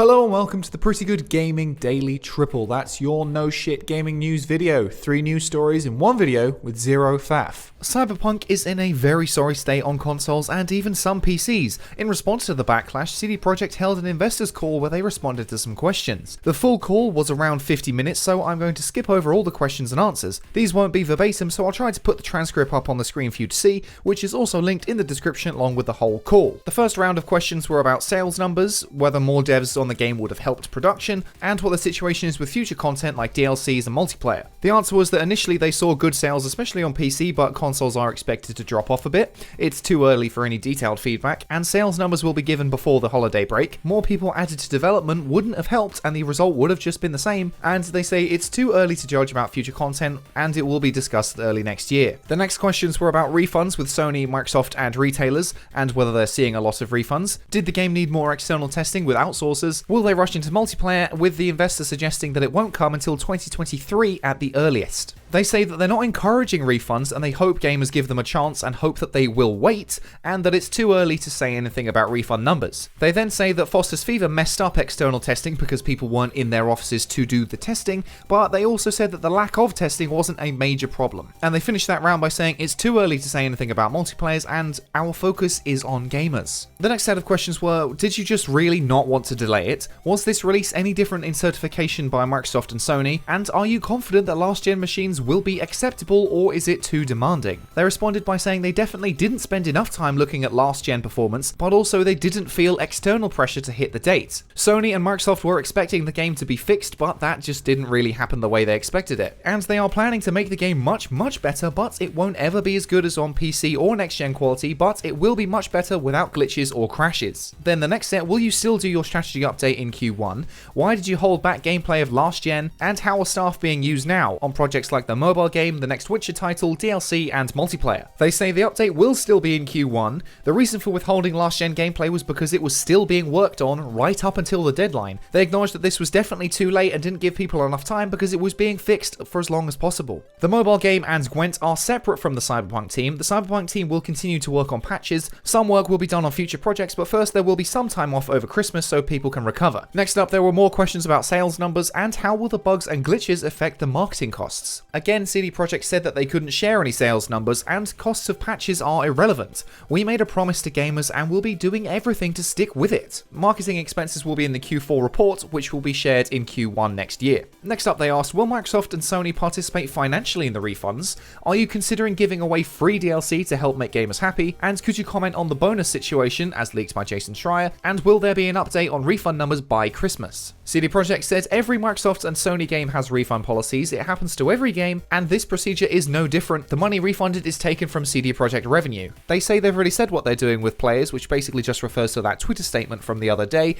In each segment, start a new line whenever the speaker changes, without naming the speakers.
Hello and welcome to the Pretty Good Gaming Daily Triple. That's your no shit gaming news video. 3 news stories in one video with 0 faff. Cyberpunk is in a very sorry state on consoles and even some PCs. In response to the backlash, CD Projekt held an investors call where they responded to some questions. The full call was around 50 minutes, so I'm going to skip over all the questions and answers. These won't be verbatim, so I'll try to put the transcript up on the screen for you to see, which is also linked in the description along with the whole call. The first round of questions were about sales numbers, whether more devs on the game would have helped production, and what the situation is with future content like DLCs and multiplayer. The answer was that initially they saw good sales, especially on PC, but consoles are expected to drop off a bit. It's too early for any detailed feedback, and sales numbers will be given before the holiday break. More people added to development wouldn't have helped, and the result would have just been the same, and they say it's too early to judge about future content, and it will be discussed early next year. The next questions were about refunds with Sony, Microsoft, and retailers, and whether they're seeing a lot of refunds. Did the game need more external testing with outsourcers? Will they rush into multiplayer, with the investor suggesting that it won't come until 2023 at the earliest. They say that they're not encouraging refunds and they hope gamers give them a chance and hope that they will wait, and that it's too early to say anything about refund numbers. They then say that Foster's Fever messed up external testing because people weren't in their offices to do the testing, but they also said that the lack of testing wasn't a major problem. And they finished that round by saying it's too early to say anything about multiplayers and our focus is on gamers. The next set of questions were, did you just really not want to delay it? Was this release any different in certification by Microsoft and Sony? And are you confident that last-gen machines will be acceptable, or is it too demanding? They responded by saying they definitely didn't spend enough time looking at last-gen performance, but also they didn't feel external pressure to hit the date. Sony and Microsoft were expecting the game to be fixed, but that just didn't really happen the way they expected it. And they are planning to make the game much better, but it won't ever be as good as on PC or next-gen quality, but it will be much better without glitches or crashes. Then the next set, will you still do your strategy update in Q1? Why did you hold back gameplay of last-gen? And how are staff being used now on projects like the mobile game, the next Witcher title, DLC, and multiplayer? They say the update will still be in Q1. The reason for withholding last-gen gameplay was because it was still being worked on right up until the deadline. They acknowledged that this was definitely too late and didn't give people enough time because it was being fixed for as long as possible. The mobile game and Gwent are separate from the Cyberpunk team. The Cyberpunk team will continue to work on patches. Some work will be done on future projects, but first there will be some time off over Christmas so people can recover. Next up, there were more questions about sales numbers and how will the bugs and glitches affect the marketing costs. Again, CD Projekt said that they couldn't share any sales numbers and costs of patches are irrelevant. We made a promise to gamers and we'll be doing everything to stick with it. Marketing expenses will be in the Q4 report, which will be shared in Q1 next year. Next up, they asked, will Microsoft and Sony participate financially in the refunds? Are you considering giving away free DLC to help make gamers happy? And could you comment on the bonus situation as leaked by Jason Schreier? And will there be an update on refund numbers by Christmas? CD Projekt said every Microsoft and Sony game has refund policies. It happens to every game, and this procedure is no different. The money refunded is taken from CD Projekt revenue. They say they've already said what they're doing with players, which basically just refers to that Twitter statement from the other day,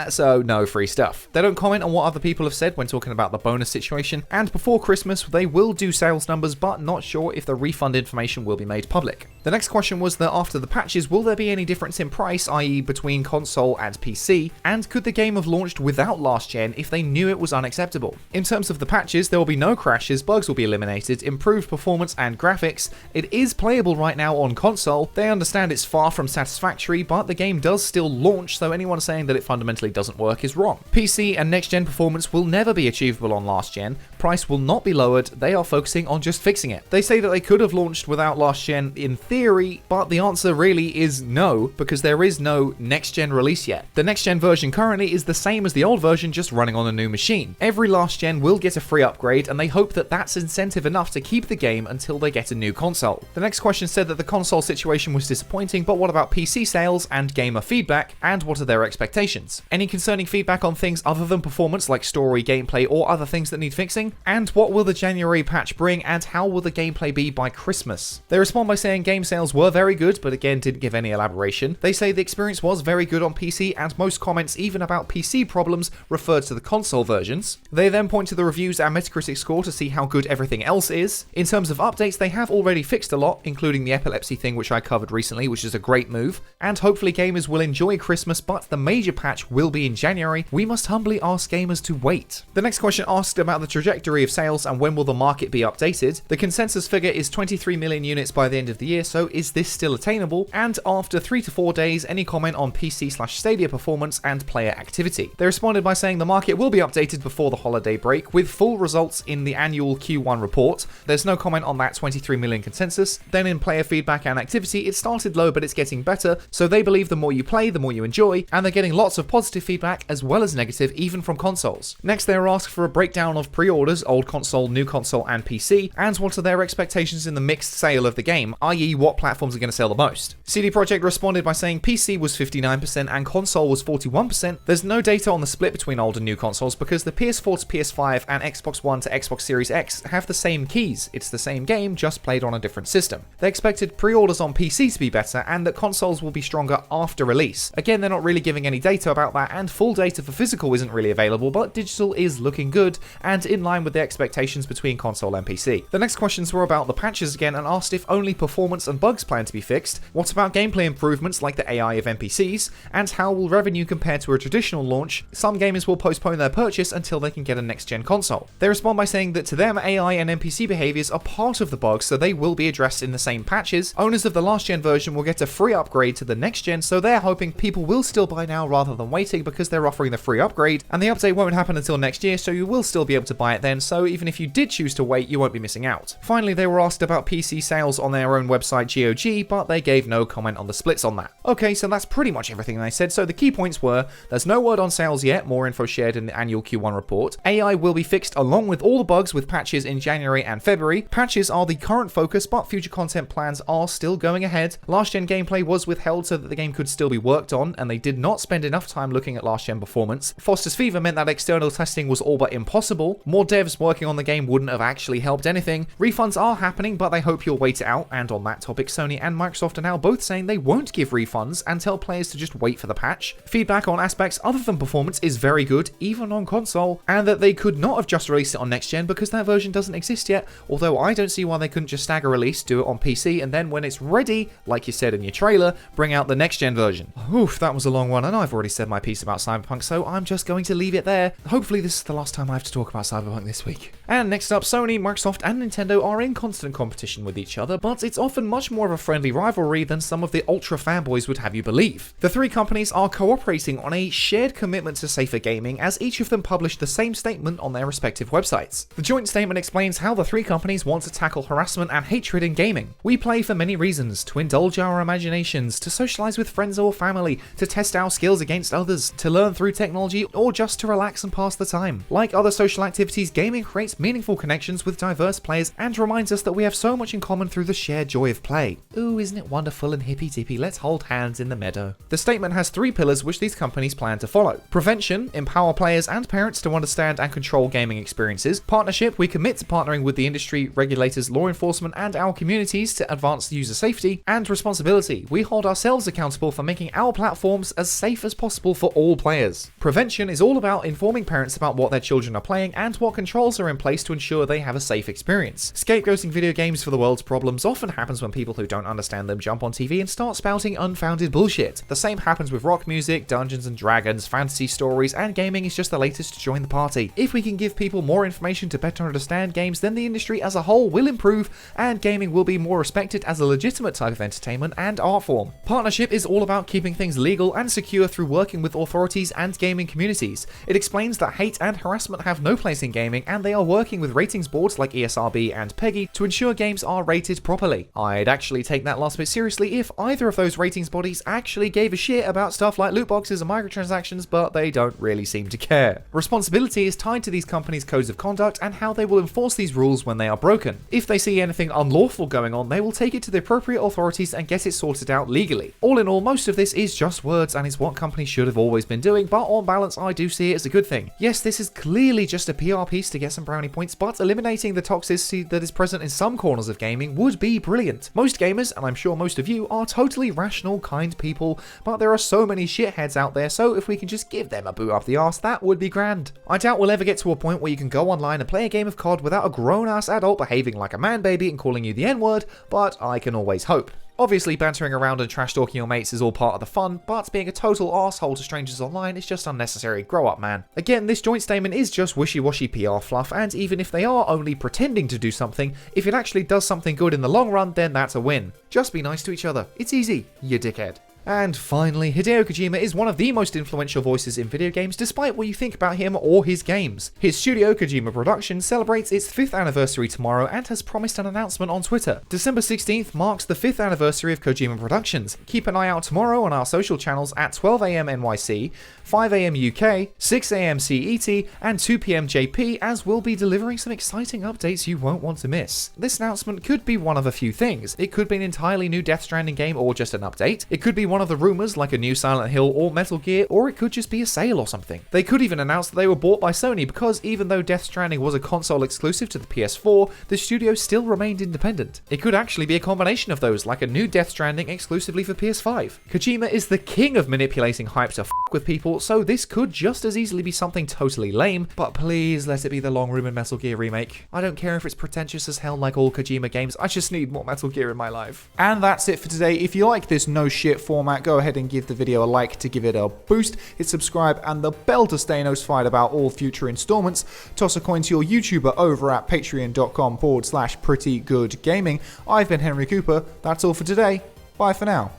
so no free stuff. They don't comment on what other people have said when talking about the bonus situation, and before Christmas they will do sales numbers, but not sure if the refund information will be made public. The next question was that after the patches, will there be any difference in price, i.e. between console and PC, and could the game have launched without last gen if they knew it was unacceptable? In terms of the patches, there will be no crashes, bugs will be eliminated, improved performance and graphics. It is playable right now on console. They understand it's far from satisfactory, but the game does still launch, so anyone saying that it fundamentally doesn't work is wrong. PC and next gen performance will never be achievable on last gen. Price will not be lowered. They are focusing on just fixing it. They say that they could have launched without last gen in theory, but the answer really is no, because there is no next gen release yet. The next gen version currently is the same as the old version, just running on a new machine. Every last gen will get a free upgrade, and they hope that that's incentive enough to keep the game until they get a new console. The next question said that the console situation was disappointing, but what about PC sales and gamer feedback, and what are their expectations? Any concerning feedback on things other than performance like story, gameplay, or other things that need fixing? And what will the January patch bring, and how will the gameplay be by Christmas? They respond by saying game sales were very good, but again didn't give any elaboration. They say the experience was very good on PC, and most comments even about PC problems referred to the console versions. They then point to the reviews and Metacritic score to see how good everything else is. In terms of updates, they have already fixed a lot, including the epilepsy thing which I covered recently, which is a great move, and hopefully gamers will enjoy Christmas, but the major patch will be in January. We must humbly ask gamers to wait. The next question asked about the trajectory trajectory of sales and when will the market be updated? The consensus figure is 23 million units by the end of the year, so is this still attainable? And after 3 to 4 days, any comment on PC/Stadia performance and player activity? They responded by saying the market will be updated before the holiday break with full results in the annual Q1 report. There's no comment on that 23 million consensus. Then in player feedback and activity, it started low but it's getting better, so they believe the more you play, the more you enjoy, and they're getting lots of positive feedback as well as negative, even from consoles. Next, they were asked for a breakdown of pre-orders, old console, new console, and PC, and what are their expectations in the mixed sale of the game, i.e. what platforms are going to sell the most. CD Projekt responded by saying PC was 59% and console was 41%. There's no data on the split between old and new consoles because the PS4 to PS5 and Xbox One to Xbox Series X have the same keys. It's the same game, just played on a different system. They expected pre-orders on PC to be better and that consoles will be stronger after release. Again, they're not really giving any data about that, and full data for physical isn't really available, but digital is looking good and in line with the expectations between console and PC. The next questions were about the patches again and asked if only performance and bugs plan to be fixed, what about gameplay improvements like the AI of NPCs, and how will revenue compare to a traditional launch? Some gamers will postpone their purchase until they can get a next-gen console. They respond by saying that to them, AI and NPC behaviors are part of the bugs, so they will be addressed in the same patches. Owners of the last-gen version will get a free upgrade to the next-gen, so they're hoping people will still buy now rather than waiting because they're offering the free upgrade, and the update won't happen until next year, so you will still be able to buy it then, so even if you did choose to wait, you won't be missing out. Finally, they were asked about PC sales on their own website GOG, but they gave no comment on the splits on that. Okay, so that's pretty much everything they said, so the key points were, there's no word on sales yet, more info shared in the annual Q1 report. AI will be fixed along with all the bugs with patches in January and February. Patches are the current focus, but future content plans are still going ahead. Last-gen gameplay was withheld so that the game could still be worked on, and they did not spend enough time looking at last-gen performance. Foster's Fever meant that external testing was all but impossible. More devs working on the game wouldn't have actually helped anything. Refunds are happening, but they hope you'll wait it out, and on that topic, Sony and Microsoft are now both saying they won't give refunds and tell players to just wait for the patch. Feedback on aspects other than performance is very good, even on console, and that they could not have just released it on next gen because that version doesn't exist yet, although I don't see why they couldn't just stagger release, do it on PC, and then when it's ready, like you said in your trailer, bring out the next gen version. Oof, that was a long one, and I've already said my piece about Cyberpunk, so I'm just going to leave it there. Hopefully this is the last time I have to talk about Cyberpunk this week. And next up, Sony, Microsoft, and Nintendo are in constant competition with each other, but it's often much more of a friendly rivalry than some of the ultra fanboys would have you believe. The three companies are cooperating on a shared commitment to safer gaming, as each of them published the same statement on their respective websites. The joint statement explains how the three companies want to tackle harassment and hatred in gaming. We play for many reasons: to indulge our imaginations, to socialize with friends or family, to test our skills against others, to learn through technology, or just to relax and pass the time. Like other social activities, gaming creates meaningful connections with diverse players and reminds us that we have so much in common through the shared joy of play. Ooh, isn't it wonderful and hippy-dippy? Let's hold hands in the meadow. The statement has three pillars which these companies plan to follow. Prevention, empower players and parents to understand and control gaming experiences. Partnership, we commit to partnering with the industry, regulators, law enforcement, and our communities to advance user safety. And responsibility, we hold ourselves accountable for making our platforms as safe as possible for all players. Prevention is all about informing parents about what their children are playing and what controls are in place to ensure they have a safe experience. Scapegoating video games for the world's problems often happens when people who don't understand them jump on TV and start spouting unfounded bullshit. The same happens with rock music, Dungeons and Dragons, fantasy stories, and gaming is just the latest to join the party. If we can give people more information to better understand games, then the industry as a whole will improve and gaming will be more respected as a legitimate type of entertainment and art form. Partnership is all about keeping things legal and secure through working with authorities and gaming communities. It explains that hate and harassment have no place in gaming, and they are working with ratings boards like ESRB and PEGI to ensure games are rated properly. I'd actually take that last bit seriously if either of those ratings bodies actually gave a shit about stuff like loot boxes and microtransactions, but they don't really seem to care. Responsibility is tied to these companies' codes of conduct and how they will enforce these rules when they are broken. If they see anything unlawful going on, they will take it to the appropriate authorities and get it sorted out legally. All in all, most of this is just words and is what companies should have always been doing, but on balance I do see it as a good thing. Yes, this is clearly just a PR piece to get some brownie points, but eliminating the toxicity that is present in some corners of gaming would be brilliant. Most gamers, and I'm sure most of you, are totally rational, kind people, but there are so many shitheads out there, so if we can just give them a boot up the arse, that would be grand. I doubt we'll ever get to a point where you can go online and play a game of COD without a grown-ass adult behaving like a man baby and calling you the N-word, but I can always hope. Obviously, bantering around and trash talking your mates is all part of the fun, but being a total arsehole to strangers online is just unnecessary. Grow up, man. Again, this joint statement is just wishy-washy PR fluff, and even if they are only pretending to do something, if it actually does something good in the long run, then that's a win. Just be nice to each other. It's easy, you dickhead. And finally, Hideo Kojima is one of the most influential voices in video games despite what you think about him or his games. His studio, Kojima Productions, celebrates its 5th anniversary tomorrow and has promised an announcement on Twitter. December 16th marks the 5th anniversary of Kojima Productions. Keep an eye out tomorrow on our social channels at 12 AM NYC, 5 AM UK, 6 AM CET, and 2 PM JP, as we'll be delivering some exciting updates you won't want to miss. This announcement could be one of a few things. It could be an entirely new Death Stranding game or just an update. It could be one of the rumors like a new Silent Hill or Metal Gear, or it could just be a sale or something. They could even announce that they were bought by Sony because even though Death Stranding was a console exclusive to the PS4, the studio still remained independent. It could actually be a combination of those, like a new Death Stranding exclusively for PS5. Kojima is the king of manipulating hype to f with people, so this could just as easily be something totally lame, but please let it be the long-rumored Metal Gear remake. I don't care if it's pretentious as hell like all Kojima games, I just need more Metal Gear in my life. And that's it for today. If you like this no shit format, go ahead and give the video a like to give it a boost, hit subscribe and the bell to stay notified about all future installments. Toss a coin to your YouTuber over at patreon.com/prettygoodgaming. I've been Henry Cooper, that's all for today, bye for now.